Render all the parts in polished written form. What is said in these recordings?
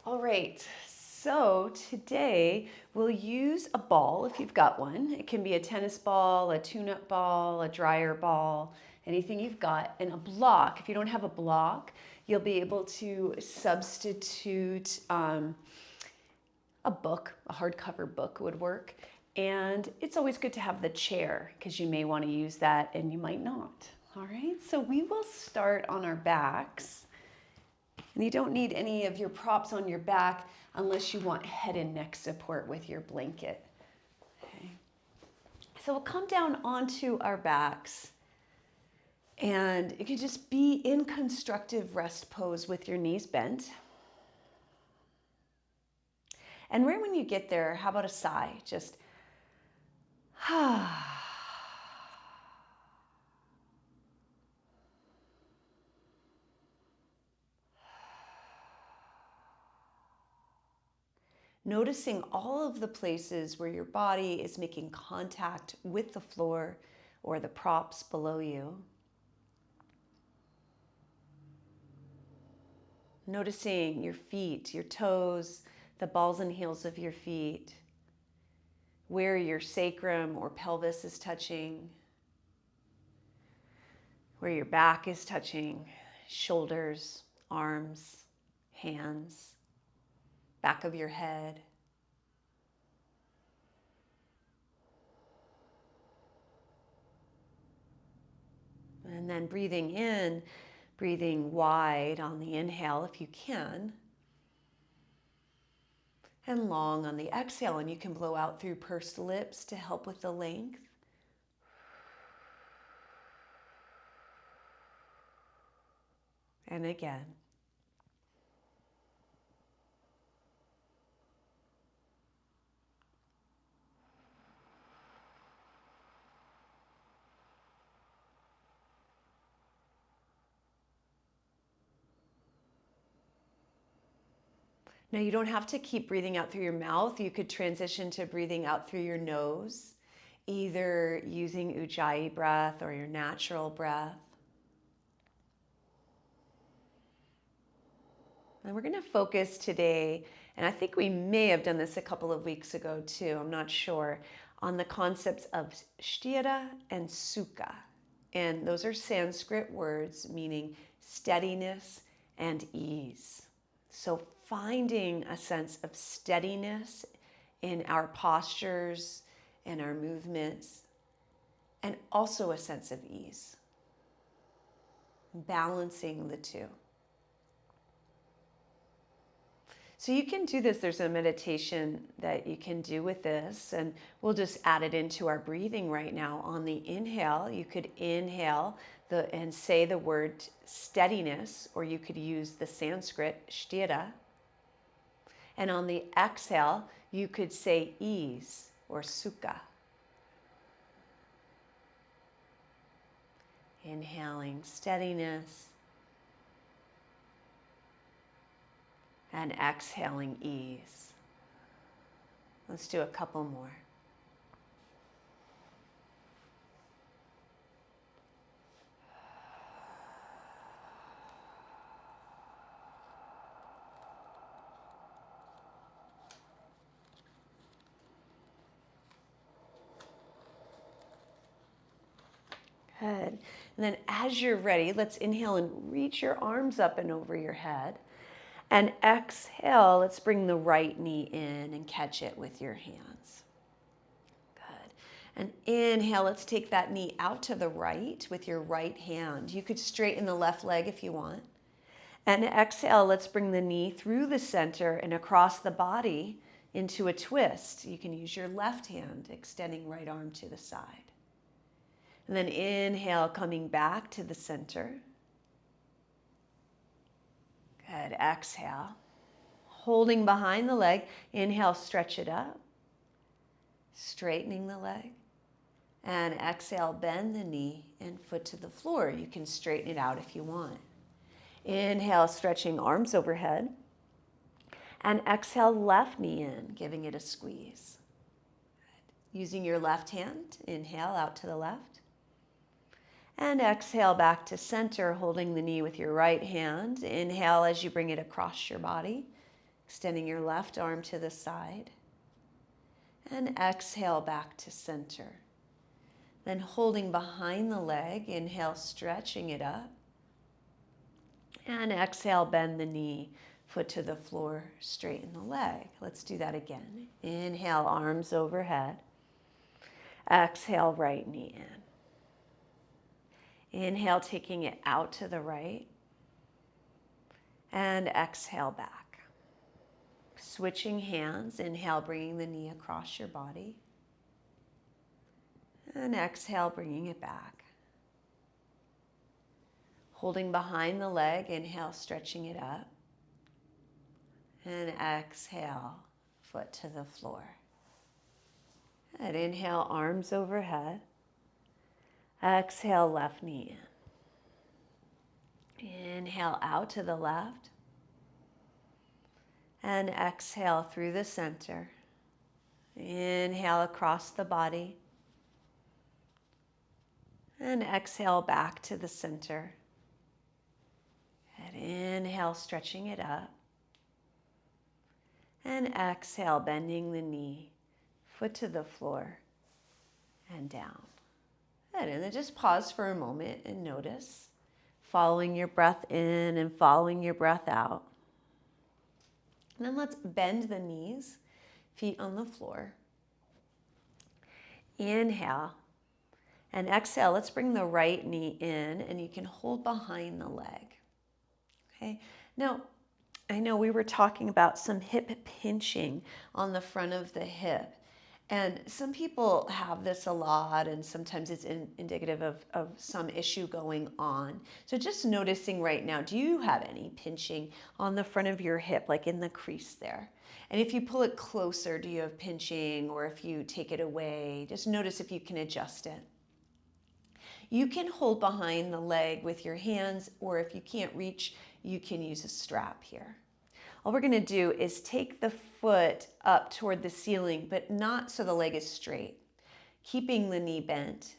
All right, so today we'll use a ball if you've got one. It can be a tennis ball, a tune-up ball, a dryer ball, anything you've got, and a block. If you don't have a block, you'll be able to substitute a book, a hardcover book would work. And it's always good to have the chair because you may want to use that and you might not. All right, so we will start on our backs. And you don't need any of your props on your back unless you want head and neck support with your blanket. Okay. So we'll come down onto our backs and you can just be in constructive rest pose with your knees bent. And right when you get there, how about a sigh? Just, ah. Noticing all of the places where your body is making contact with the floor or the props below you. Noticing your feet, your toes, the balls and heels of your feet, where your sacrum or pelvis is touching, where your back is touching, shoulders, arms, hands, back of your head. And then breathing in, breathing wide on the inhale if you can, and long on the exhale. And you can blow out through pursed lips to help with the length. And again. Now you don't have to keep breathing out through your mouth. You could transition to breathing out through your nose, either using Ujjayi breath or your natural breath. And we're going to focus today, and I think we may have done this a couple of weeks ago too, I'm not sure, on the concepts of sthira and sukha. And those are Sanskrit words meaning steadiness and ease. So finding a sense of steadiness in our postures and our movements, and also a sense of ease. Balancing the two. So you can do this. There's a meditation that you can do with this, and we'll just add it into our breathing right now. On the inhale, you could inhale and say the word steadiness, or you could use the Sanskrit sthira. And on the exhale, you could say ease or sukha. Inhaling steadiness and exhaling ease. Let's do a couple more. Good. And then as you're ready, let's inhale and reach your arms up and over your head. And exhale, let's bring the right knee in and catch it with your hands. Good. And inhale, let's take that knee out to the right with your right hand. You could straighten the left leg if you want. And exhale, let's bring the knee through the center and across the body into a twist. You can use your left hand, extending right arm to the side. And then inhale, coming back to the center. Good. Exhale. Holding behind the leg. Inhale, stretch it up. Straightening the leg. And exhale, bend the knee and foot to the floor. You can straighten it out if you want. Inhale, stretching arms overhead. And exhale, left knee in, giving it a squeeze. Good. Using your left hand, inhale out to the left. And exhale back to center, holding the knee with your right hand. Inhale as you bring it across your body. Extending your left arm to the side. And exhale back to center. Then holding behind the leg, inhale, stretching it up. And exhale, bend the knee, foot to the floor, straighten the leg. Let's do that again. Inhale, arms overhead. Exhale, right knee in. Inhale, taking it out to the right. And exhale back. Switching hands, inhale, bringing the knee across your body. And exhale, bringing it back. Holding behind the leg, inhale, stretching it up. And exhale, foot to the floor. Good. Inhale, arms overhead. Exhale, left knee in. Inhale, out to the left. And exhale through the center. Inhale across the body. And exhale back to the center. And inhale, stretching it up. And exhale, bending the knee, foot to the floor, and down. Good. And then just pause for a moment and notice, following your breath in and following your breath out. And then let's bend the knees, feet on the floor. Inhale. And exhale, let's bring the right knee in, and you can hold behind the leg. Okay. Now, I know we were talking about some hip pinching on the front of the hip. And some people have this a lot, and sometimes it's indicative of some issue going on. So just noticing right now, do you have any pinching on the front of your hip, like in the crease there? And if you pull it closer, do you have pinching? Or if you take it away, just notice if you can adjust it. You can hold behind the leg with your hands, or if you can't reach, you can use a strap here. All we're going to do is take the foot up toward the ceiling, but not so the leg is straight. Keeping the knee bent,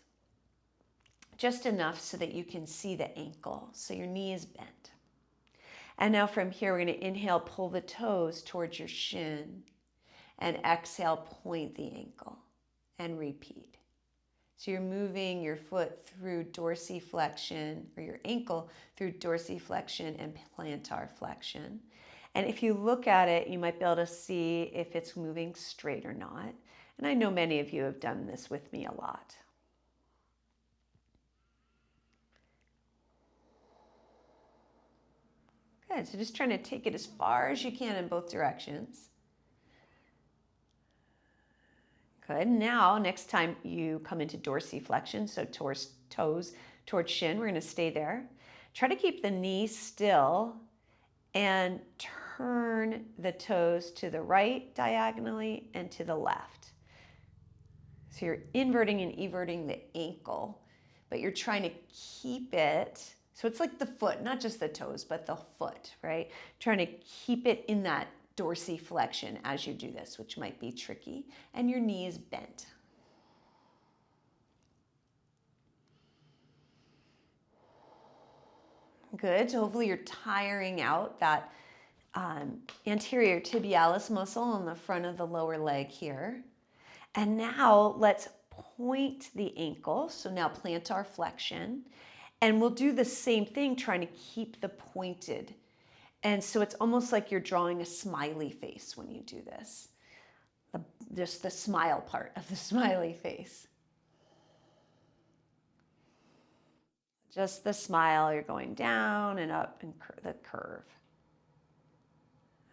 just enough so that you can see the ankle, so your knee is bent. And now from here, we're going to inhale, pull the toes towards your shin, and exhale, point the ankle, and repeat. So you're moving your foot through dorsiflexion, or your ankle through dorsiflexion and plantar flexion. And if you look at it, you might be able to see if it's moving straight or not. And I know many of you have done this with me a lot. Good, so just trying to take it as far as you can in both directions. Good, now next time you come into dorsiflexion, so toes towards shin, we're gonna stay there. Try to keep the knee still and turn the toes to the right diagonally and to the left. So you're inverting and everting the ankle, but you're trying to keep it, so it's like the foot, not just the toes, but the foot, right? Trying to keep it in that dorsiflexion as you do this, which might be tricky, and your knee is bent. Good, so hopefully you're tiring out that anterior tibialis muscle on the front of the lower leg here. And now let's point the ankle. So now plantar flexion. And we'll do the same thing, trying to keep the pointed. And so it's almost like you're drawing a smiley face when you do this. Just the smile part of the smiley face. Just the smile, you're going down and up and the curve.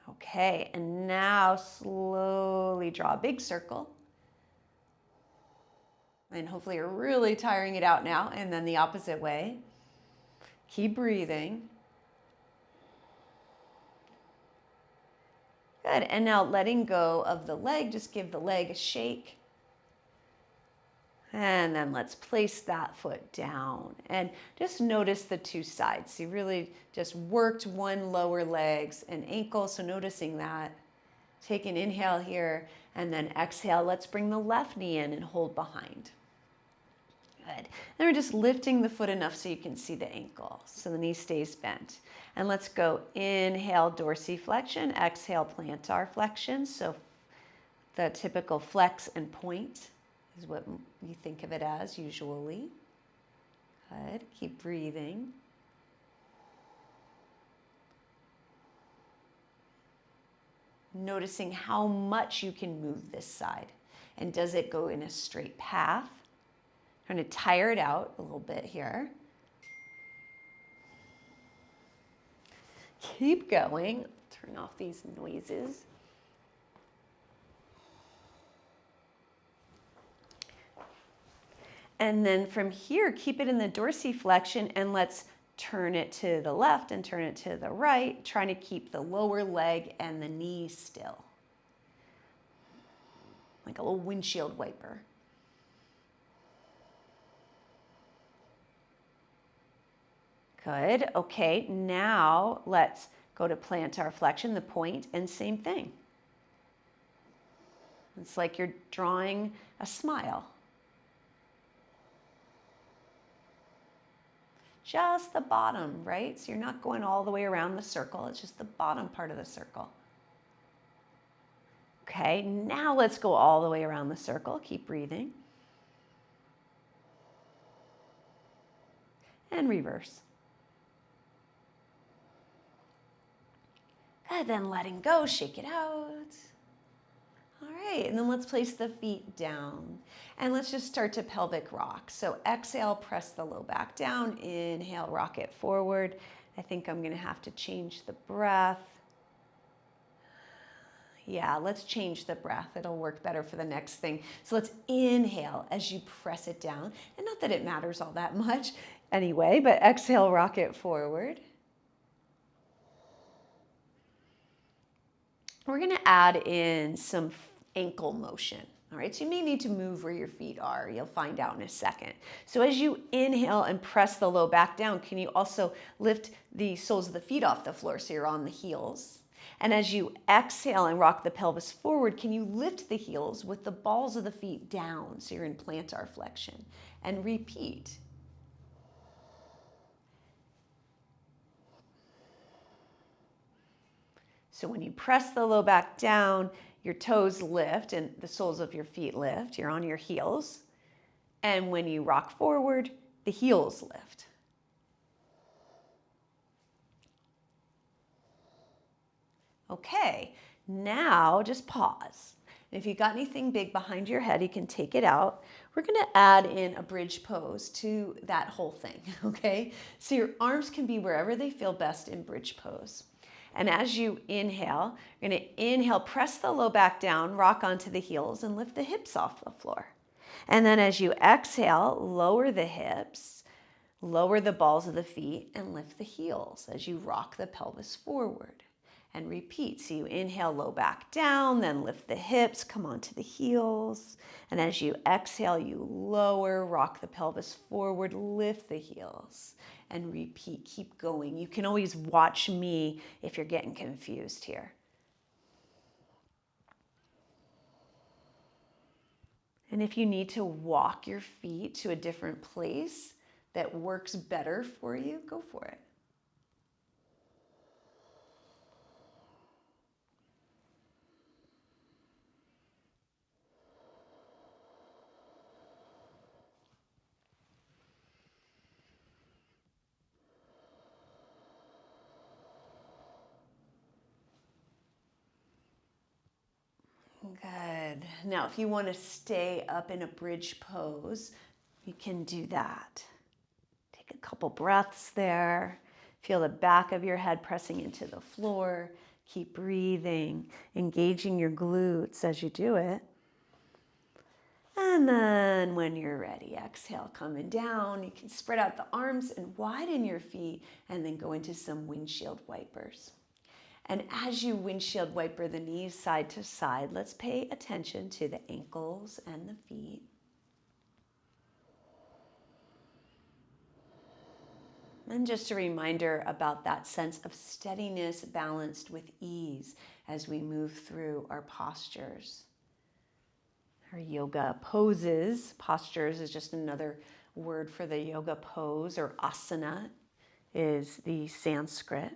Okay, and now slowly draw a big circle. And hopefully you're really tiring it out now. And then the opposite way. Keep breathing. Good, and now letting go of the leg, just give the leg a shake. And then let's place that foot down and just notice the two sides. So you really just worked one lower legs and ankle, so noticing that. Take an inhale here and then exhale. Let's bring the left knee in and hold behind. Good. Then we're just lifting the foot enough so you can see the ankle. So the knee stays bent. And let's go inhale, dorsiflexion, exhale, plantar flexion. So the typical flex and point is what you think of it as usually. Good. Keep breathing. Noticing how much you can move this side. And does it go in a straight path? Trying to tire it out a little bit here. Keep going. Turn off these noises. And then from here, keep it in the dorsiflexion and let's turn it to the left and turn it to the right, trying to keep the lower leg and the knee still. Like a little windshield wiper. Good. Okay, now let's go to plantar flexion, the point, and same thing. It's like you're drawing a smile. Just the bottom, right? So you're not going all the way around the circle. It's just the bottom part of the circle. Okay, now let's go all the way around the circle. Keep breathing. And reverse. And then letting go, shake it out. All right, and then let's place the feet down. And let's just start to pelvic rock. So exhale, press the low back down. Inhale, rock it forward. I think I'm gonna have to change the breath. Yeah, let's change the breath. It'll work better for the next thing. So let's inhale as you press it down. And not that it matters all that much anyway, but exhale, rock it forward. We're gonna add in some ankle motion. All right, so you may need to move where your feet are. You'll find out in a second. So as you inhale and press the low back down, can you also lift the soles of the feet off the floor so you're on the heels? And as you exhale and rock the pelvis forward, can you lift the heels with the balls of the feet down so you're in plantar flexion? And repeat. So when you press the low back down, your toes lift and the soles of your feet lift. You're on your heels. And when you rock forward, the heels lift. Okay, now just pause. If you've got anything big behind your head, you can take it out. We're gonna add in a bridge pose to that whole thing, okay? So your arms can be wherever they feel best in bridge pose. And as you inhale, you're gonna inhale, press the low back down, rock onto the heels and lift the hips off the floor. And then as you exhale, lower the hips, lower the balls of the feet and lift the heels as you rock the pelvis forward. And repeat. So you inhale, low back down, then lift the hips, come onto the heels. And as you exhale, you lower, rock the pelvis forward, lift the heels. And repeat, keep going. You can always watch me if you're getting confused here. And if you need to walk your feet to a different place that works better for you, go for it. Good. Now, if you want to stay up in a bridge pose, you can do that. Take a couple breaths there. Feel the back of your head pressing into the floor. Keep breathing, engaging your glutes as you do it. And then when you're ready, exhale, coming down. You can spread out the arms and widen your feet and then go into some windshield wipers. And as you windshield wiper the knees side to side, let's pay attention to the ankles and the feet. And just a reminder about that sense of steadiness balanced with ease as we move through our postures. Our yoga poses, postures is just another word for the yoga pose, or asana, is the Sanskrit.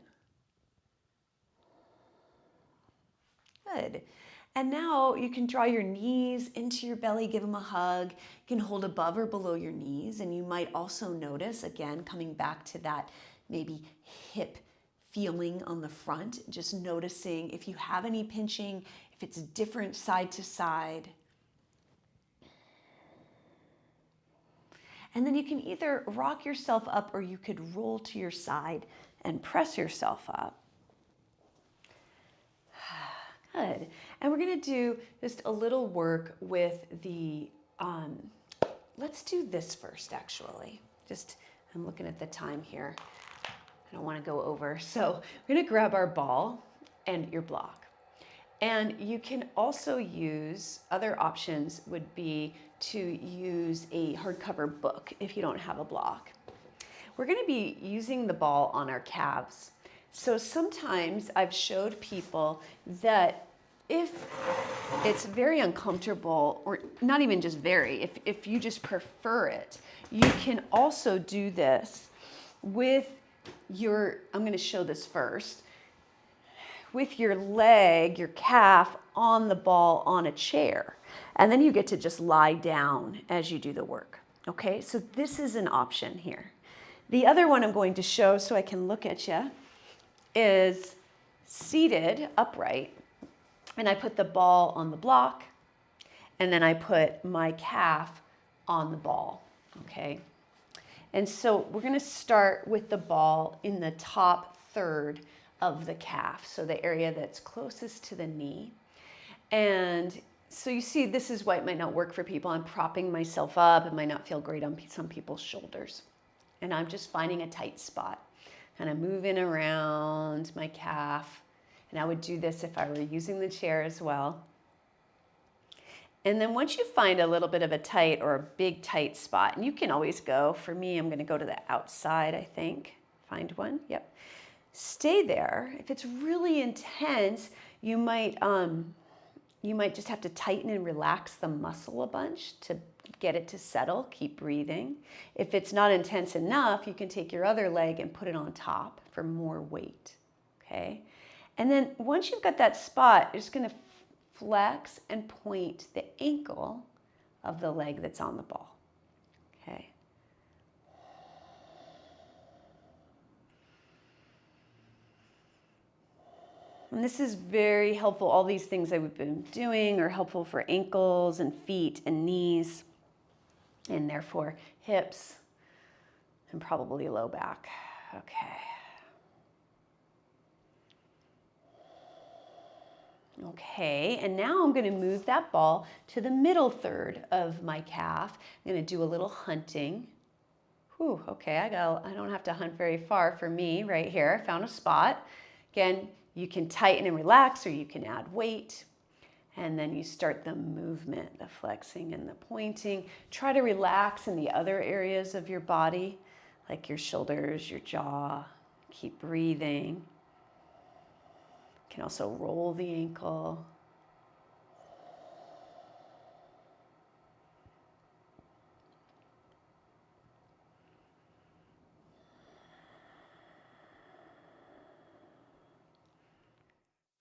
Good. And now you can draw your knees into your belly, give them a hug. You can hold above or below your knees. And you might also notice, again, coming back to that maybe hip feeling on the front, just noticing if you have any pinching, if it's different side to side. And then you can either rock yourself up or you could roll to your side and press yourself up. Good. And we're going to do just a little work with the, let's do this first actually. I'm looking at the time here. I don't want to go over. So we're going to grab our ball and your block. And you can also use, other options would be to use a hardcover book if you don't have a block. We're going to be using the ball on our calves. So sometimes I've showed people that if it's very uncomfortable, or not even just very, if you just prefer it, you can also do this with I'm going to show this first, with your leg, your calf on the ball on a chair. And then you get to just lie down as you do the work. Okay, so this is an option here. The other one I'm going to show so I can look at you is seated upright. And I put the ball on the block, and then I put my calf on the ball. Okay. And so we're going to start with the ball in the top third of the calf, so the area that's closest to the knee. And so you see, this is why it might not work for people. I'm propping myself up. It might not feel great on some people's shoulders. And I'm just finding a tight spot, kind of moving around my calf. And I would do this if I were using the chair as well. And then once you find a little bit of a tight or a big tight spot, and you can always go, for me, I'm going to go to the outside, I think. Find one. Yep. Stay there. If it's really intense, you might just have to tighten and relax the muscle a bunch to get it to settle. Keep breathing. If it's not intense enough, you can take your other leg and put it on top for more weight. Okay? And then once you've got that spot, you're just going to flex and point the ankle of the leg that's on the ball. Okay? And this is very helpful. All these things that we've been doing are helpful for ankles and feet and knees, and therefore hips and probably low back. Okay. Okay, and now I'm going to move that ball to the middle third of my calf. I'm going to do a little hunting. Whew, okay, I don't have to hunt very far for me right here. I found a spot. Again, you can tighten and relax, or you can add weight. And then you start the movement, the flexing and the pointing. Try to relax in the other areas of your body, like your shoulders, your jaw. Keep breathing. You can also roll the ankle.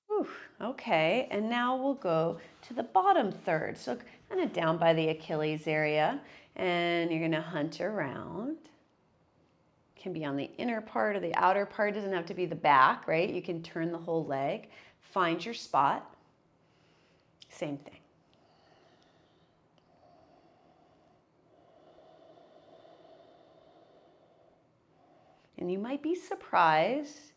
Whew, okay, and now we'll go to the bottom third. So kind of down by the Achilles area, and you're gonna hunt around. Can be on the inner part or the outer part. It doesn't have to be the back, right? You can turn the whole leg. Find your spot. Same thing. And you might be surprised,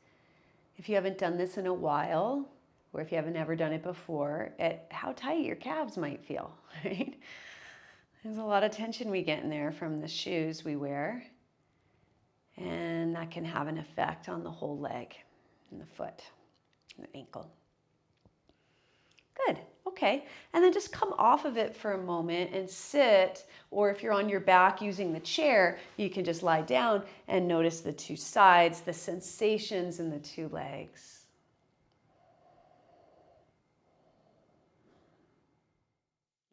if you haven't done this in a while, or if you haven't ever done it before, at how tight your calves might feel, right? There's a lot of tension we get in there from the shoes we wear. And that can have an effect on the whole leg and the foot and the ankle. Good, okay. And then just come off of it for a moment and sit, or if you're on your back using the chair, you can just lie down and notice the two sides, the sensations in the two legs.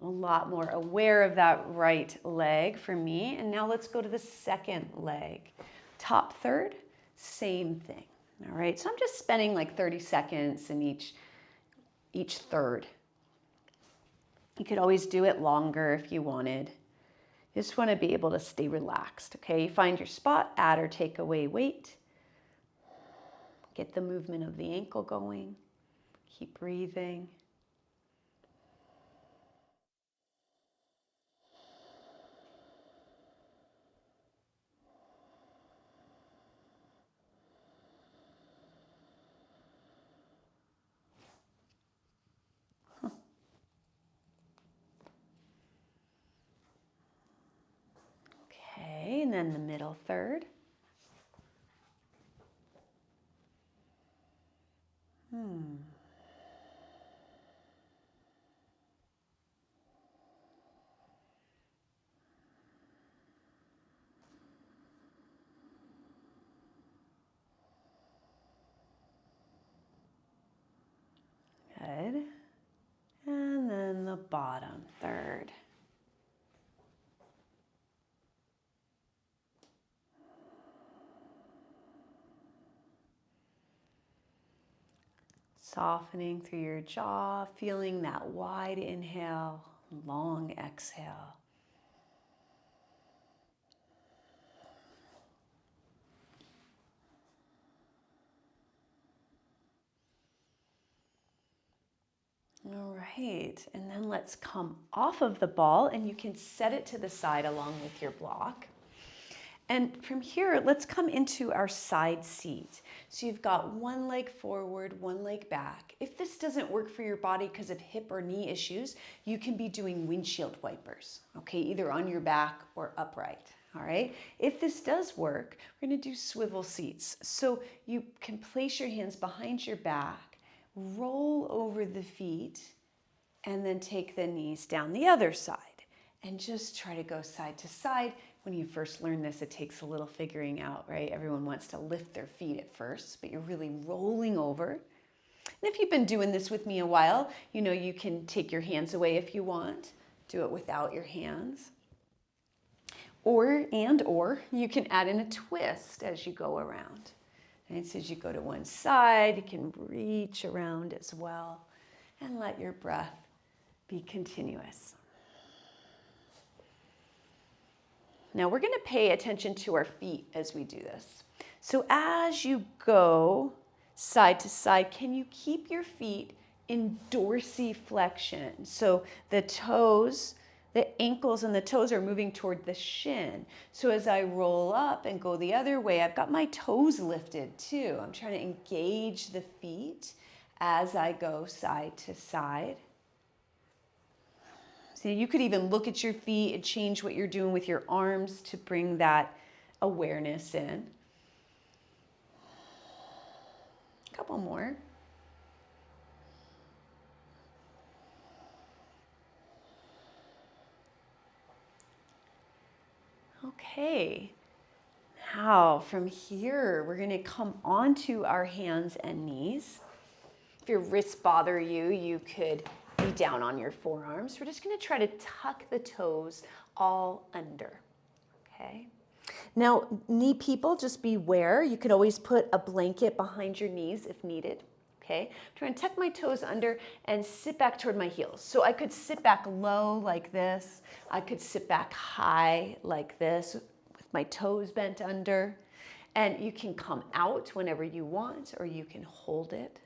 a lot more aware of that right leg for me. And now let's go to the second leg. Top third, same thing. All right, so I'm just spending like 30 seconds in each third. You could always do it longer if you wanted. You just want to be able to stay relaxed, okay? You find your spot, add or take away weight. Get the movement of the ankle going. Keep breathing. Okay, and then the middle third. Good. And then the bottom third. Softening through your jaw, feeling that wide inhale, long exhale. All right, and then let's come off of the ball and you can set it to the side along with your block. And from here, let's come into our side seat. So you've got one leg forward, one leg back. If this doesn't work for your body because of hip or knee issues, you can be doing windshield wipers, okay, either on your back or upright. All right. If this does work, we're going to do swivel seats. So you can place your hands behind your back, roll over the feet, and then take the knees down the other side. And just try to go side to side. When you first learn this, it takes a little figuring out, right? Everyone wants to lift their feet at first, but you're really rolling over. And if you've been doing this with me a while, you know you can take your hands away if you want. Do it without your hands. Or you can add in a twist as you go around. And so as you go to one side, you can reach around as well and let your breath be continuous. Now we're going to pay attention to our feet as we do this. So as you go side to side, can you keep your feet in dorsiflexion? So the toes, the ankles and the toes are moving toward the shin. So as I roll up and go the other way, I've got my toes lifted too. I'm trying to engage the feet as I go side to side. So you could even look at your feet and change what you're doing with your arms to bring that awareness in. A couple more. Okay. Now from here, we're going to come onto our hands and knees. If your wrists bother you, you could be down on your forearms. We're just going to try to tuck the toes all under, okay? Now, knee people, just beware. You could always put a blanket behind your knees if needed, okay? I'm trying to tuck my toes under and sit back toward my heels. So I could sit back low like this. I could sit back high like this with my toes bent under. And you can come out whenever you want, or you can hold it.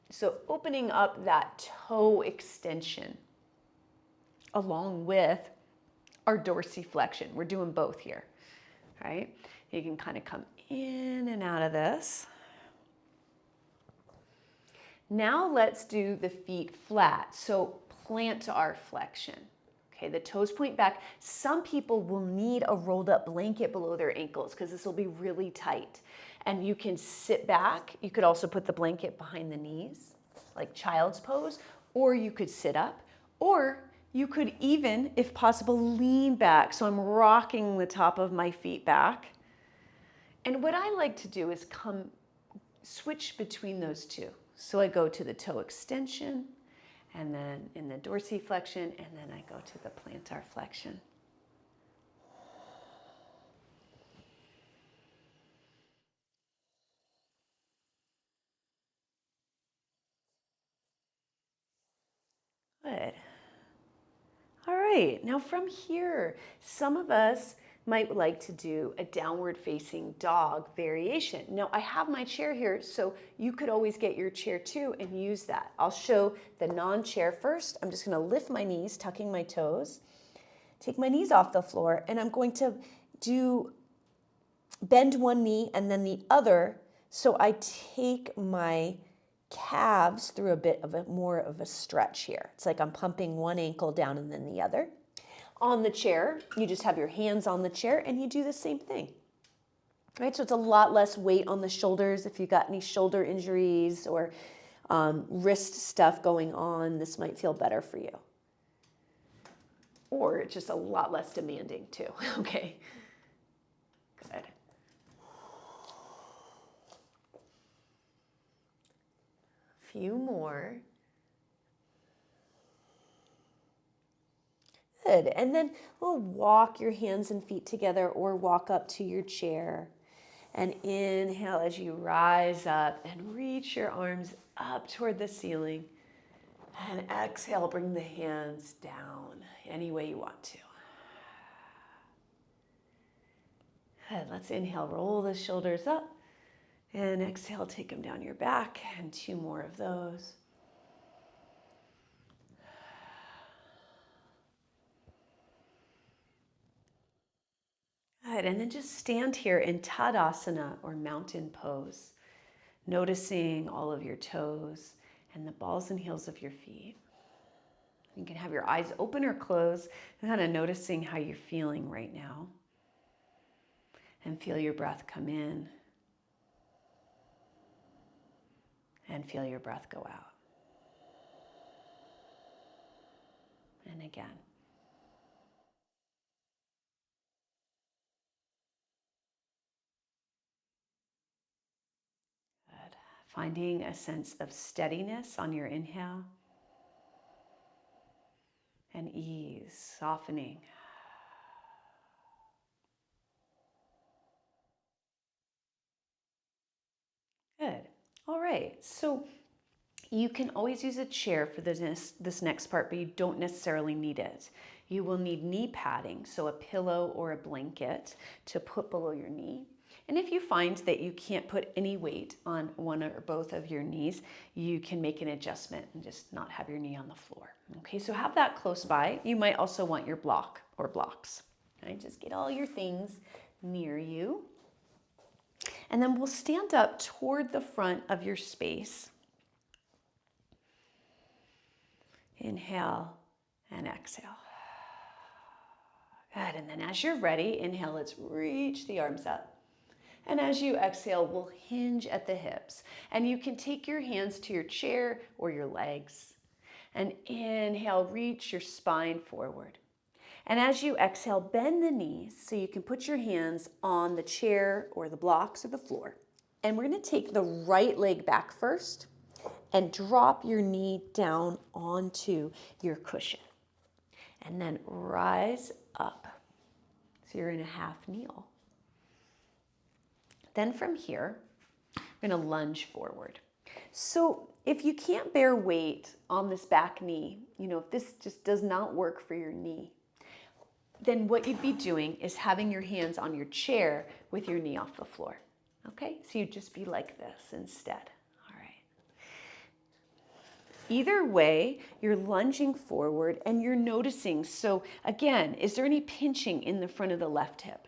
So opening up that toe extension along with our dorsiflexion. We're doing both here, right? You can kind of come in and out of this. Now let's do the feet flat. So plantar flexion. Okay, the toes point back. Some people will need a rolled up blanket below their ankles because this will be really tight. And you can sit back. You could also put the blanket behind the knees, like child's pose, or you could sit up, or you could even, if possible, lean back. So I'm rocking the top of my feet back. And what I like to do is switch between those two. So I go to the toe extension, and then in the dorsiflexion, and then I go to the plantar flexion. Good. All right, now from here, some of us might like to do a downward facing dog variation. Now I have my chair here, so you could always get your chair too and use that. I'll show the non-chair first. I'm just gonna lift my knees, tucking my toes, take my knees off the floor, and I'm going to bend one knee and then the other, so I take my calves through a bit of more of a stretch here. It's like I'm pumping one ankle down and then the other. On the chair, you just have your hands on the chair and you do the same thing. Right? So it's a lot less weight on the shoulders. If you've got any shoulder injuries or wrist stuff going on, this might feel better for you. Or it's just a lot less demanding too. Okay. Good. Few more. Good. And then we'll walk your hands and feet together or walk up to your chair. And inhale as you rise up and reach your arms up toward the ceiling. And exhale, bring the hands down any way you want to. Good. Let's inhale, roll the shoulders up. And exhale, take them down your back. And two more of those. Good, and then just stand here in Tadasana or mountain pose, noticing all of your toes and the balls and heels of your feet. You can have your eyes open or closed and kind of noticing how you're feeling right now. And feel your breath come in and feel your breath go out. And again. Finding a sense of steadiness on your inhale and ease, softening. Good. All right. So you can always use a chair for this next part, but you don't necessarily need it. You will need knee padding, so a pillow or a blanket to put below your knee. And if you find that you can't put any weight on one or both of your knees, you can make an adjustment and just not have your knee on the floor. Okay, so have that close by. You might also want your block or blocks. Right? Just get all your things near you. And then we'll stand up toward the front of your space. Inhale and exhale. Good, and then as you're ready, inhale, let's reach the arms up. And as you exhale, we'll hinge at the hips. And you can take your hands to your chair or your legs. And inhale, reach your spine forward. And as you exhale, bend the knees so you can put your hands on the chair or the blocks or the floor. And we're going to take the right leg back first and drop your knee down onto your cushion. And then rise up. So you're in a half kneel. Then from here, we're going to lunge forward. So if you can't bear weight on this back knee, if this just does not work for your knee, then what you'd be doing is having your hands on your chair with your knee off the floor. Okay? So you'd just be like this instead. All right. Either way, you're lunging forward and you're noticing. So again, is there any pinching in the front of the left hip?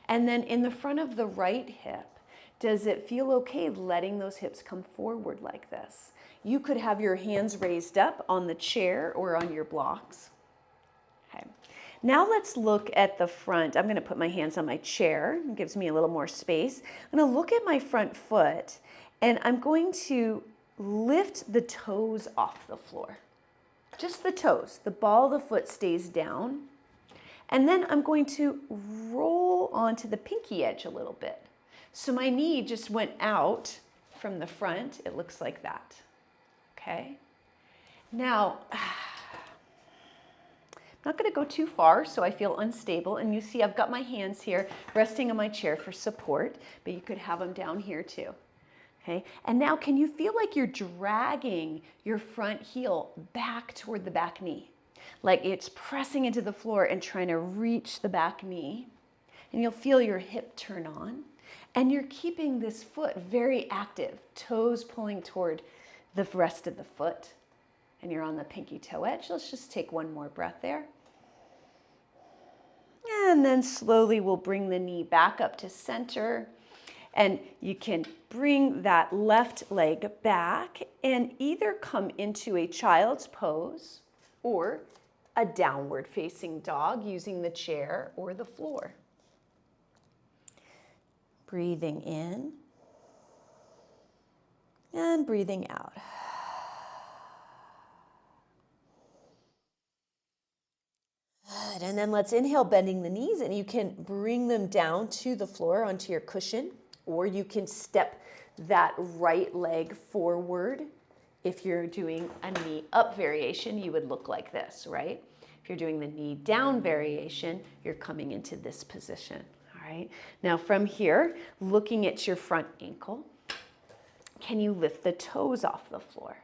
And then in the front of the right hip, does it feel okay letting those hips come forward like this? You could have your hands raised up on the chair or on your blocks. Okay. Now let's look at the front. I'm going to put my hands on my chair. It gives me a little more space. I'm going to look at my front foot and I'm going to lift the toes off the floor. Just the toes. The ball of the foot stays down. And then I'm going to roll onto the pinky edge a little bit. So my knee just went out from the front. It looks like that. Okay? Now, I'm not going to go too far so I feel unstable. And you see I've got my hands here resting on my chair for support, but you could have them down here too. Okay, and now can you feel like you're dragging your front heel back toward the back knee? Like it's pressing into the floor and trying to reach the back knee. And you'll feel your hip turn on. And you're keeping this foot very active, toes pulling toward the rest of the foot. And you're on the pinky toe edge. Let's just take one more breath there. And then slowly we'll bring the knee back up to center. And you can bring that left leg back and either come into a child's pose or a downward facing dog using the chair or the floor. Breathing in and breathing out. Good. And then let's inhale, bending the knees, and you can bring them down to the floor onto your cushion, or you can step that right leg forward. If you're doing a knee up variation, you would look like this, right? If you're doing the knee down variation, you're coming into this position, all right? Now from here, looking at your front ankle, can you lift the toes off the floor?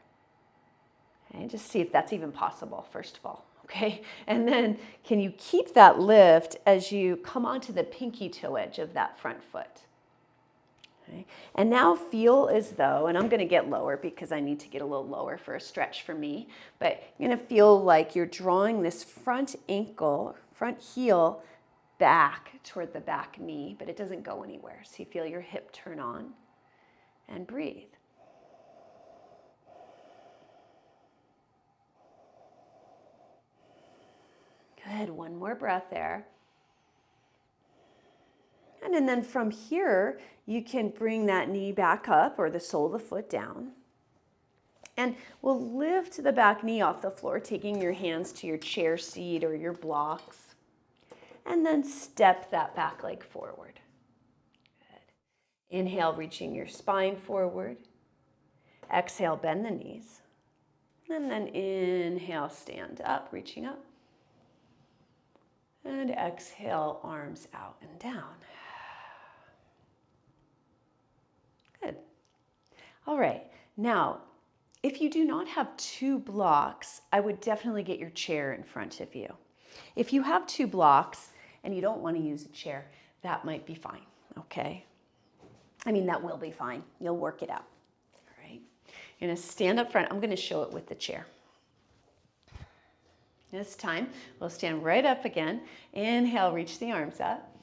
Okay, just see if that's even possible, first of all. Okay, and then can you keep that lift as you come onto the pinky toe edge of that front foot? Okay. And now feel as though, and I'm going to get lower because I need to get a little lower for a stretch for me, but you're going to feel like you're drawing this front ankle, front heel back toward the back knee, but it doesn't go anywhere. So you feel your hip turn on and breathe. Good, one more breath there. And then from here, you can bring that knee back up or the sole of the foot down. And we'll lift the back knee off the floor, taking your hands to your chair seat or your blocks. And then step that back leg forward. Good. Inhale, reaching your spine forward. Exhale, bend the knees. And then inhale, stand up, reaching up. And exhale, arms out and down. Good. All right. Now, if you do not have two blocks, I would definitely get your chair in front of you. If you have two blocks and you don't want to use a chair, that might be fine, okay? I mean, that will be fine. You'll work it out, all right? You're going to stand up front. I'm going to show it with the chair. This time, we'll stand right up again. Inhale, reach the arms up.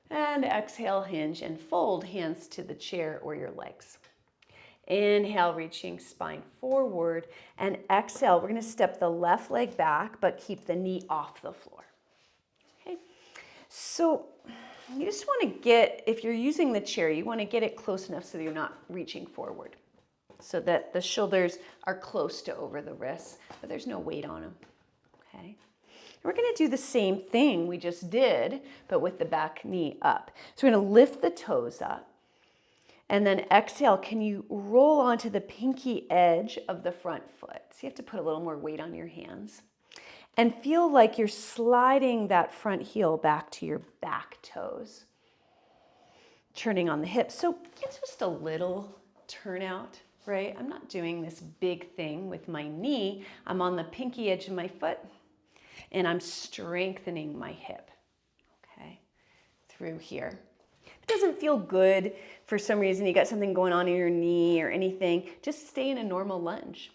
And exhale, hinge and fold hands to the chair or your legs. Inhale, reaching spine forward. And exhale, we're going to step the left leg back, but keep the knee off the floor. Okay, so you just want to get, if you're using the chair, you want to get it close enough so that you're not reaching forward, so that the shoulders are close to over the wrists, but there's no weight on them. Okay. We're going to do the same thing we just did, but with the back knee up. So we're going to lift the toes up. And then exhale, can you roll onto the pinky edge of the front foot? So you have to put a little more weight on your hands. And feel like you're sliding that front heel back to your back toes. Turning on the hips. So it's just a little turnout, right? I'm not doing this big thing with my knee. I'm on the pinky edge of my foot. And I'm strengthening my hip, okay, through here. If it doesn't feel good for some reason, you got something going on in your knee or anything, just stay in a normal lunge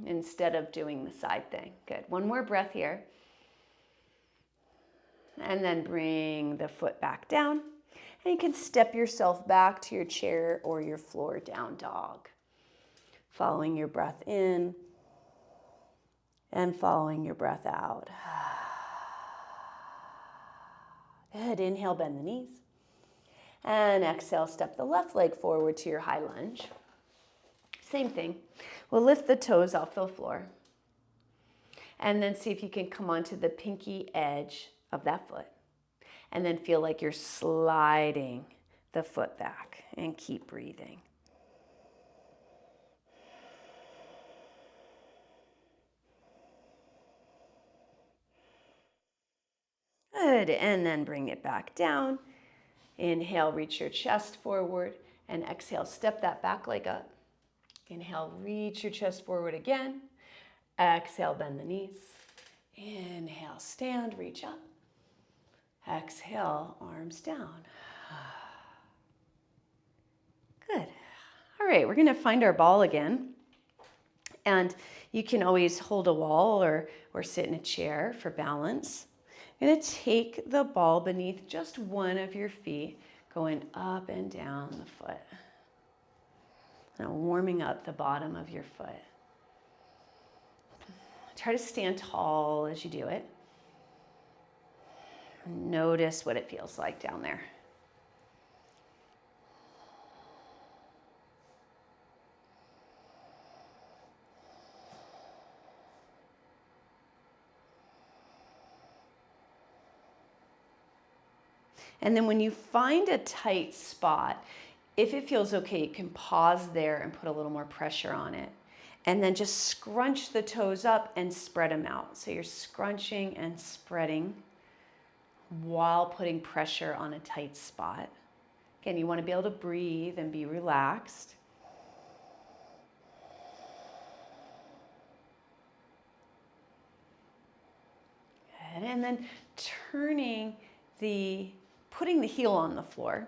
instead of doing the side thing. Good. One more breath here. And then bring the foot back down. And you can step yourself back to your chair or your floor, down dog. Following your breath in. And following your breath out. Good. Inhale, bend the knees. And exhale, step the left leg forward to your high lunge. Same thing. We'll lift the toes off the floor. And then see if you can come onto the pinky edge of that foot. And then feel like you're sliding the foot back and keep breathing. Good, and then bring it back down. Inhale, reach your chest forward, and exhale, step that back leg up. Inhale, reach your chest forward again. Exhale, bend the knees. Inhale, stand, reach up. Exhale, arms down. Good. All right, we're gonna find our ball again. And you can always hold a wall or sit in a chair for balance. You're gonna take the ball beneath just one of your feet, going up and down the foot. Now warming up the bottom of your foot. Try to stand tall as you do it. Notice what it feels like down there. And then when you find a tight spot, if it feels okay, you can pause there and put a little more pressure on it. And then just scrunch the toes up and spread them out. So you're scrunching and spreading while putting pressure on a tight spot. Again, you want to be able to breathe and be relaxed. Good. And then putting the heel on the floor,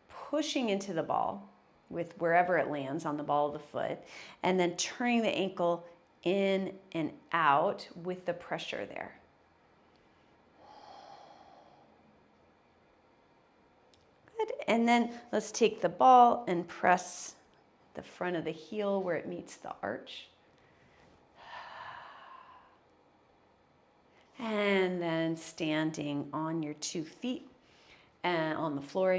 pushing into the ball with wherever it lands on the ball of the foot, and then turning the ankle in and out with the pressure there. Good. And then let's take the ball and press the front of the heel where it meets the arch. And then standing on your 2 feet, and on the floor,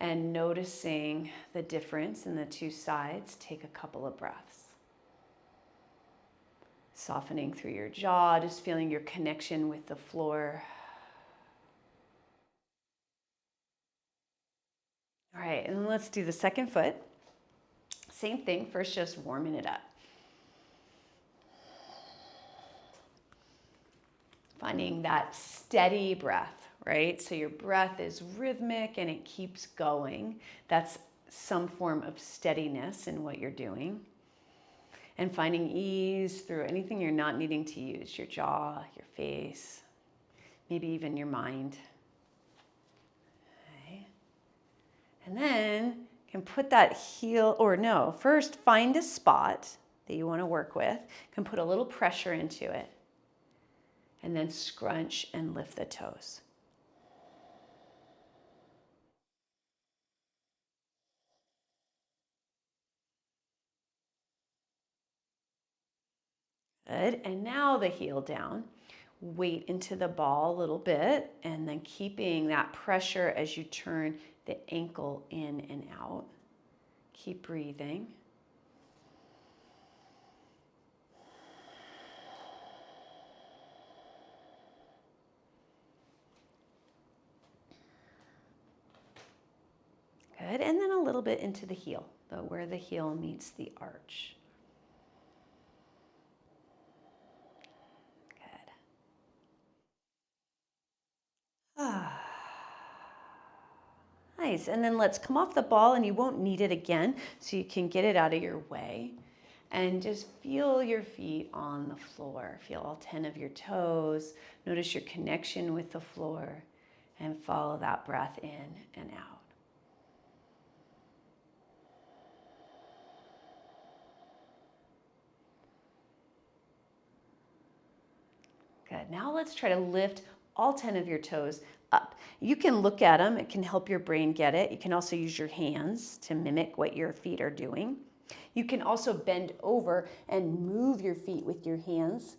and noticing the difference in the 2 sides. Take a couple of breaths. Softening through your jaw, just feeling your connection with the floor. All right, and let's do the second foot. Same thing, first just warming it up. Finding that steady breath, right? So your breath is rhythmic and it keeps going. That's some form of steadiness in what you're doing. And finding ease through anything you're not needing to use, your jaw, your face, maybe even your mind. Okay. And then you can put that heel, first find a spot that you want to work with. You can put a little pressure into it. And then scrunch and lift the toes. Good, and now the heel down. Weight into the ball a little bit, and then keeping that pressure as you turn the ankle in and out. Keep breathing. Good, and then a little bit into the heel, where the heel meets the arch. Good. Nice, and then let's come off the ball, and you won't need it again, so you can get it out of your way. And just feel your feet on the floor. Feel all 10 of your toes. Notice your connection with the floor, and follow that breath in and out. Good. Now let's try to lift all 10 of your toes up. You can look at them. It can help your brain get it. You can also use your hands to mimic what your feet are doing. You can also bend over and move your feet with your hands.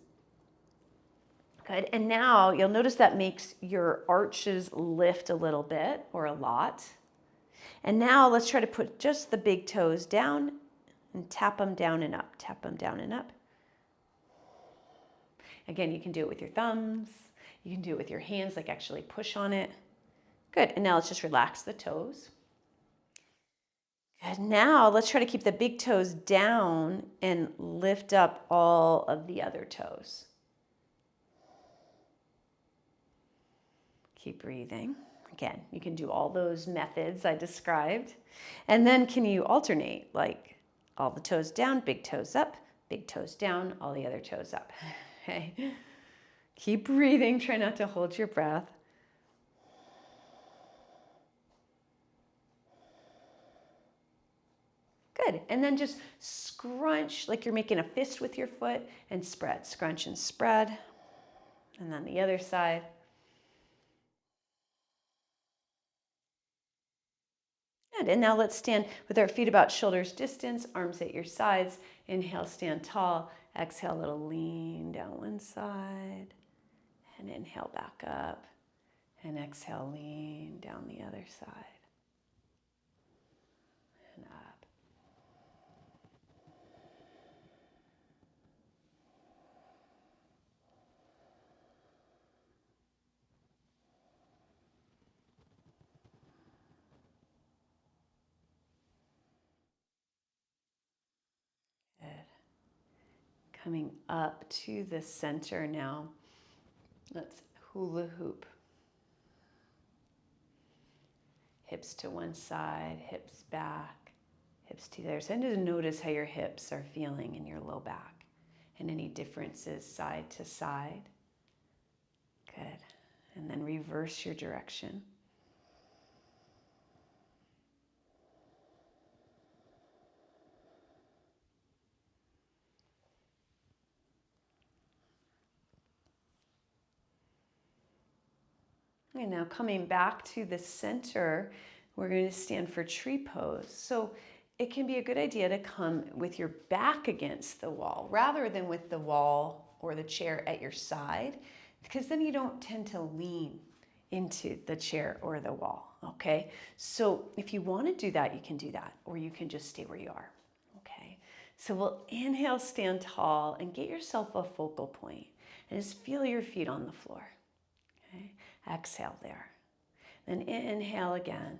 Good. And now you'll notice that makes your arches lift a little bit or a lot. And now let's try to put just the big toes down and tap them down and up. Tap them down and up. Again, you can do it with your thumbs. You can do it with your hands, like actually push on it. Good. And now let's just relax the toes. Good. Now let's try to keep the big toes down and lift up all of the other toes. Keep breathing. Again, you can do all those methods I described. And then can you alternate, like all the toes down, big toes up, big toes down, all the other toes up. Okay. Keep breathing. Try not to hold your breath. Good. And then just scrunch like you're making a fist with your foot and spread. Scrunch and spread. And then the other side. Good. And now let's stand with our feet about shoulders distance, arms at your sides. Inhale, stand tall. Exhale, a little lean down one side. And inhale back up. And exhale, lean down the other side. And up. Good. Coming up to the center now. Let's hula hoop. Hips to one side, hips back, hips to the other side. And just notice how your hips are feeling in your low back and any differences side to side. Good. And then reverse your direction. And now coming back to the center, we're going to stand for tree pose. So it can be a good idea to come with your back against the wall rather than with the wall or the chair at your side, because then you don't tend to lean into the chair or the wall, okay? So if you want to do that, you can do that, or you can just stay where you are, okay? So we'll inhale, stand tall, and get yourself a focal point, and just feel your feet on the floor. Okay. Exhale there. Then inhale again.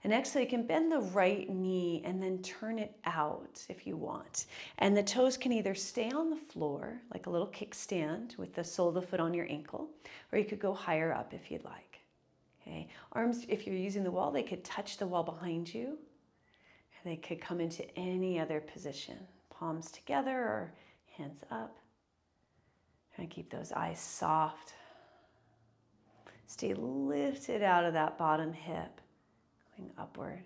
And exhale, you can bend the right knee and then turn it out if you want. And the toes can either stay on the floor, like a little kickstand with the sole of the foot on your ankle, or you could go higher up if you'd like. Okay. Arms, if you're using the wall, they could touch the wall behind you. They could come into any other position. Palms together or hands up. Try and keep those eyes soft. Stay lifted out of that bottom hip, going upward.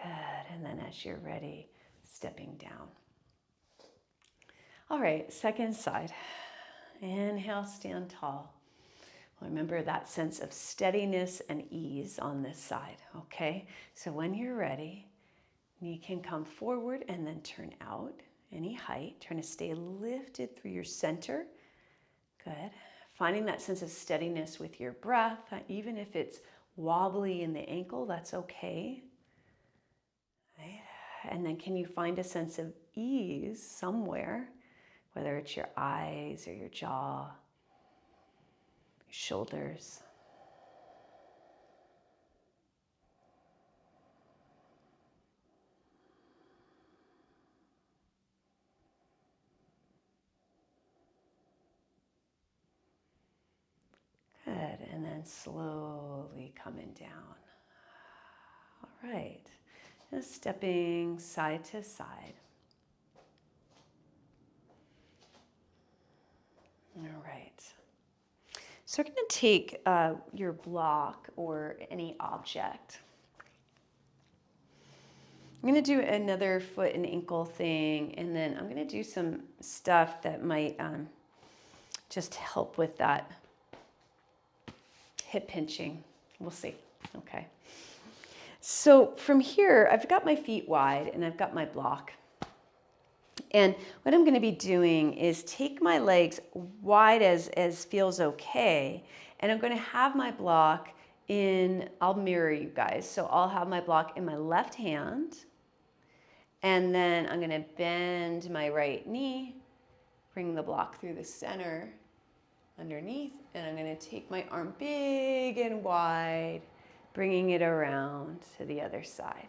Good. And then as you're ready, stepping down. All right, second side. Inhale, stand tall. Remember that sense of steadiness and ease on this side, okay? So when you're ready, knee can come forward and then turn out any height. Trying to stay lifted through your center. Good. Finding that sense of steadiness with your breath, even if it's wobbly in the ankle, that's okay. Right? And then can you find a sense of ease somewhere, whether it's your eyes or your jaw, your shoulders. Good, and then slowly coming down. All right, just stepping side to side. All right. So we're going to take your block or any object. I'm going to do another foot and ankle thing, and then I'm going to do some stuff that might just help with that hip pinching. We'll see. Okay. So from here, I've got my feet wide and I've got my block. And what I'm going to be doing is take my legs wide as feels okay, and I'm going to have my block in, I'll mirror you guys. So I'll have my block in my left hand, and then I'm going to bend my right knee, bring the block through the center underneath, and I'm going to take my arm big and wide, bringing it around to the other side,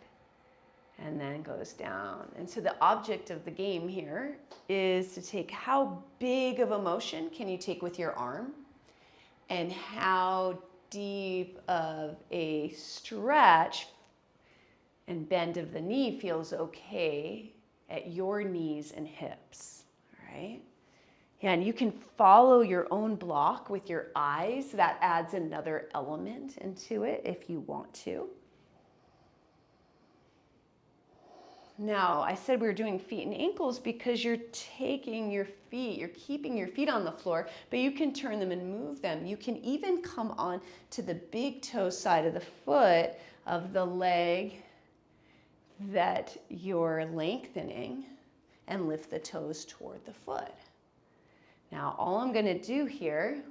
and then goes down. And so the object of the game here is to take how big of a motion can you take with your arm, and how deep of a stretch and bend of the knee feels okay at your knees and hips, all right? Yeah, and you can follow your own block with your eyes. That adds another element into it if you want to. Now, I said we were doing feet and ankles because you're taking your feet, you're keeping your feet on the floor, but you can turn them and move them. You can even come on to the big toe side of the foot of the leg that you're lengthening and lift the toes toward the foot. Now, all I'm going to do here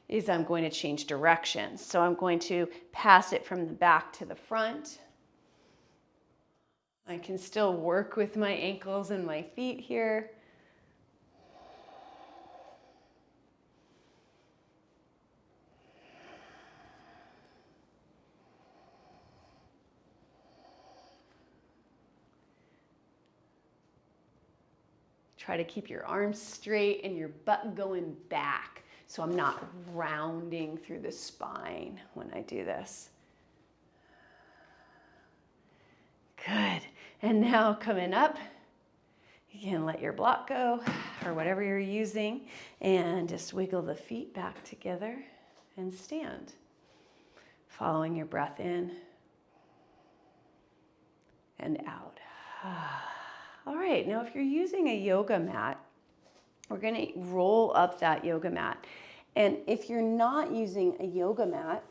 is I'm going to change directions. So I'm going to pass it from the back to the front. I can still work with my ankles and my feet here. Try to keep your arms straight and your butt going back, so I'm not rounding through the spine when I do this. Good. And now coming up, you can let your block go or whatever you're using and just wiggle the feet back together and stand. Following your breath in and out. All right, now if you're using a yoga mat, we're gonna roll up that yoga mat. And if you're not using a yoga mat,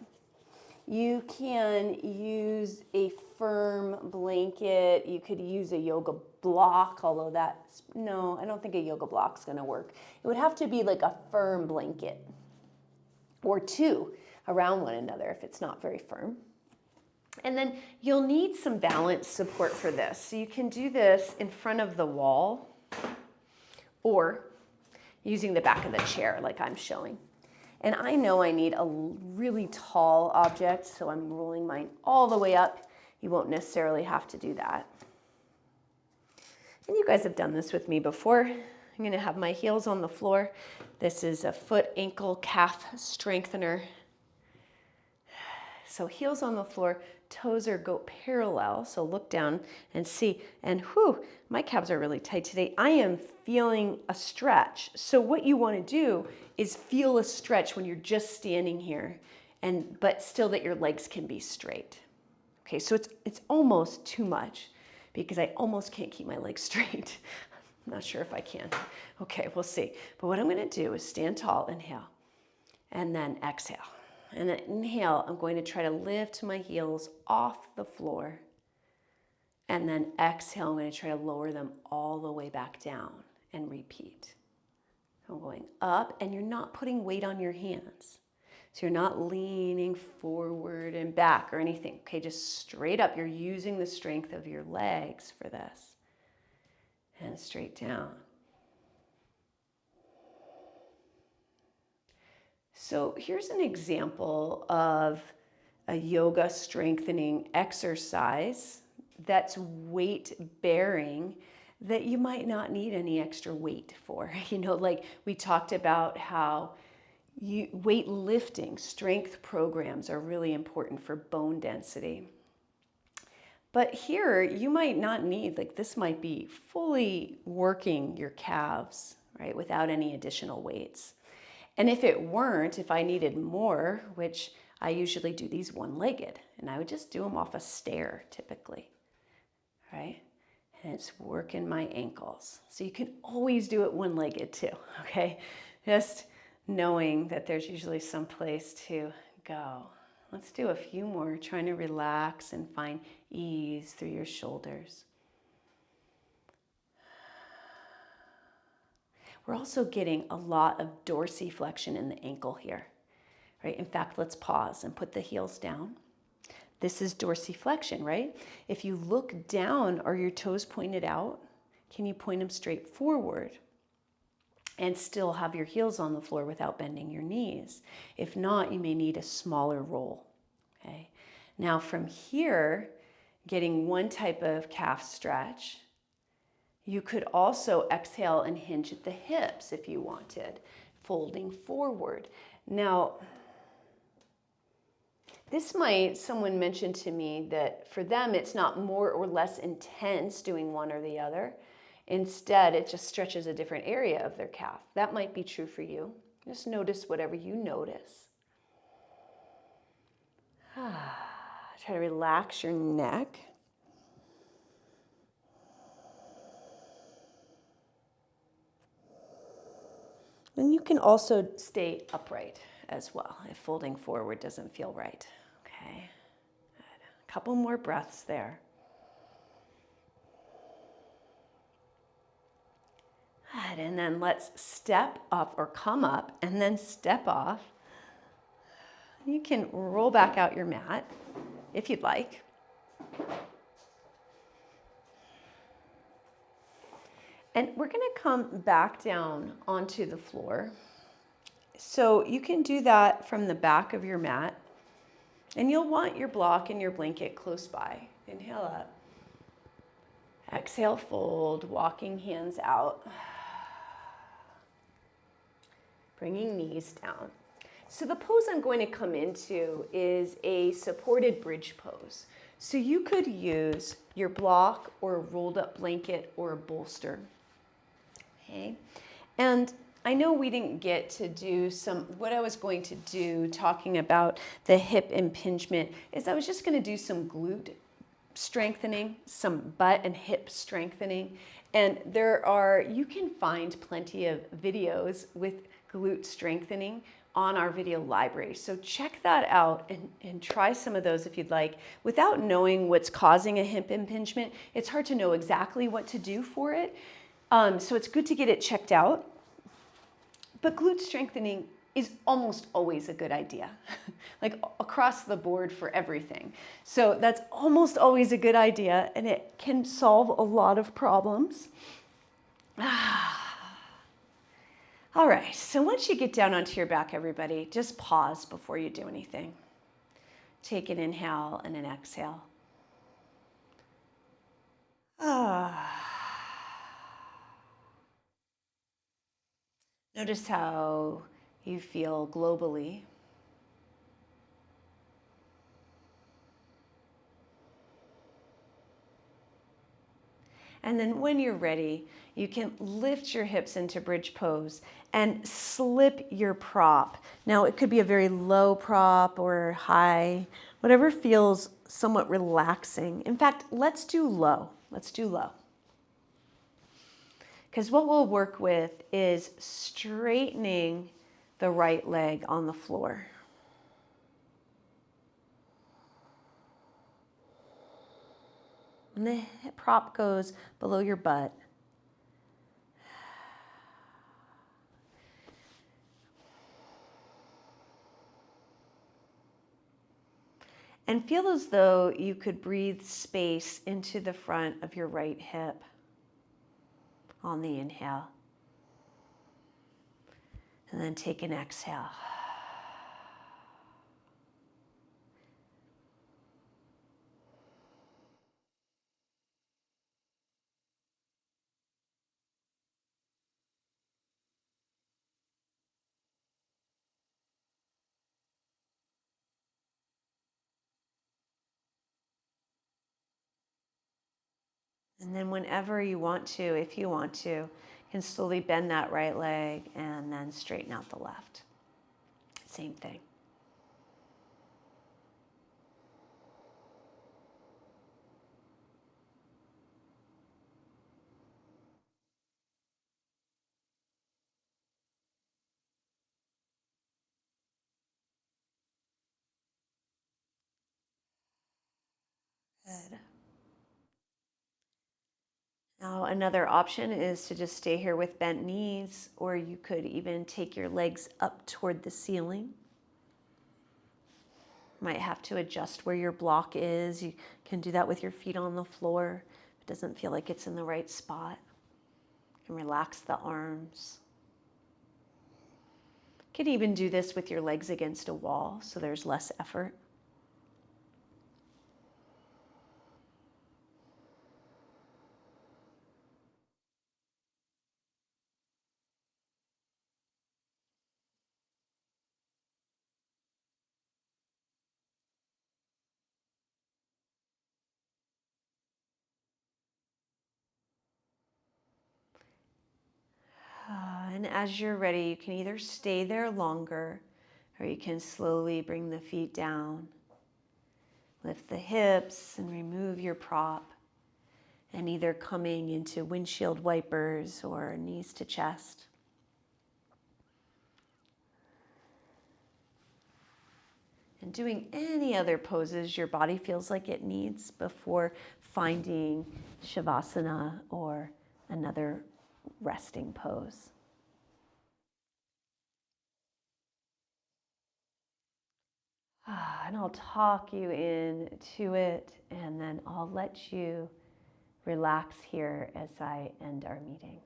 you can use a firm blanket. You could use a yoga block, although no, I don't think a yoga block's gonna work. It would have to be like a firm blanket or two around one another if it's not very firm. And then you'll need some balance support for this. So you can do this in front of the wall or using the back of the chair like I'm showing. And I know I need a really tall object, so I'm rolling mine all the way up. You won't necessarily have to do that. And you guys have done this with me before. I'm gonna have my heels on the floor. This is a foot, ankle, calf strengthener. So heels on the floor, toes go parallel, so look down and see. And whew, my calves are really tight today. I am feeling a stretch. So what you want to do is feel a stretch when you're just standing here, but still that your legs can be straight. Okay, so it's almost too much because I almost can't keep my legs straight. I'm not sure if I can. Okay, we'll see. But what I'm going to do is stand tall, inhale, and then exhale. And then inhale, I'm going to try to lift my heels off the floor. And then exhale, I'm going to try to lower them all the way back down and repeat. I'm going up, and you're not putting weight on your hands. So you're not leaning forward and back or anything. Okay, just straight up. You're using the strength of your legs for this. And straight down. So here's an example of a yoga strengthening exercise that's weight bearing that you might not need any extra weight for. Like we talked about how weightlifting, strength programs are really important for bone density. But here you might not need, this might be fully working your calves, right, without any additional weights. And if it weren't, if I needed more, which I usually do these one-legged, and I would just do them off a stair typically, right? And it's working my ankles. So you can always do it one-legged too, okay? Just knowing that there's usually some place to go. Let's do a few more, trying to relax and find ease through your shoulders. We're also getting a lot of dorsiflexion in the ankle here, right? In fact, let's pause and put the heels down. This is dorsiflexion, right? If you look down, are your toes pointed out? Can you point them straight forward and still have your heels on the floor without bending your knees? If not, you may need a smaller roll, Okay. Now from here, getting one type of calf stretch, you could also exhale and hinge at the hips if you wanted, folding forward. Now, someone mentioned to me that for them, it's not more or less intense doing one or the other. Instead, it just stretches a different area of their calf. That might be true for you. Just notice whatever you notice. Try to relax your neck. And you can also stay upright as well if folding forward doesn't feel right. Okay, good. A couple more breaths there. Good. And then let's step up or come up and then step off. You can roll back out your mat if you'd like. And we're going to come back down onto the floor. So you can do that from the back of your mat. And you'll want your block and your blanket close by. Inhale up. Exhale, fold, walking hands out. Bringing knees down. So the pose I'm going to come into is a supported bridge pose. So you could use your block or a rolled up blanket or a bolster. Okay. And I know we didn't get to do what I was going to do talking about the hip impingement is I was just going to do some glute strengthening, some butt and hip strengthening. And you can find plenty of videos with glute strengthening on our video library. So check that out and try some of those if you'd like. Without knowing what's causing a hip impingement, it's hard to know exactly what to do for it. So it's good to get it checked out. But glute strengthening is almost always a good idea, like across the board for everything. So that's almost always a good idea, and it can solve a lot of problems. All right, so once you get down onto your back, everybody, just pause before you do anything. Take an inhale and an exhale. Notice how you feel globally. And then when you're ready, you can lift your hips into bridge pose and slip your prop. Now it could be a very low prop or high, whatever feels somewhat relaxing. In fact, let's do low. Let's do low. Because what we'll work with is straightening the right leg on the floor. And the prop goes below your butt. And feel as though you could breathe space into the front of your right hip on the inhale. And then take an exhale. And then whenever you want to, if you want to, you can slowly bend that right leg and then straighten out the left. Same thing. Good. Now, another option is to just stay here with bent knees, or you could even take your legs up toward the ceiling. Might have to adjust where your block is. You can do that with your feet on the floor. If it doesn't feel like it's in the right spot. You can relax the arms. You can even do this with your legs against a wall, so there's less effort. as you're ready, you can either stay there longer or you can slowly bring the feet down. Lift the hips and remove your prop, and either coming into windshield wipers or knees to chest. And doing any other poses your body feels like it needs before finding Shavasana or another resting pose. And I'll talk you into it, and then I'll let you relax here as I end our meeting.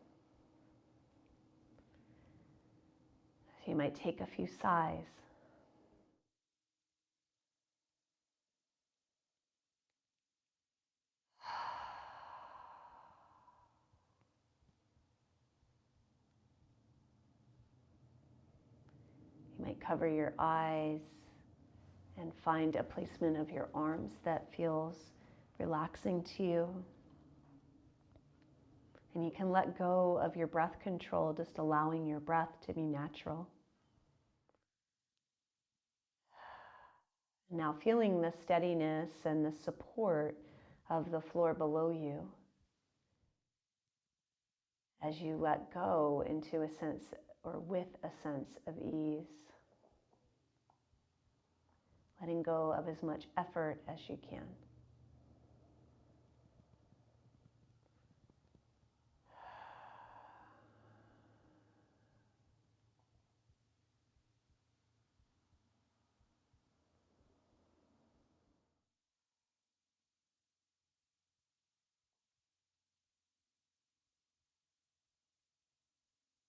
So you might take a few sighs. You might cover your eyes and find a placement of your arms that feels relaxing to you. And you can let go of your breath control, just allowing your breath to be natural. Now feeling the steadiness and the support of the floor below you as you let go into a sense or with a sense of ease. Letting go of as much effort as you can.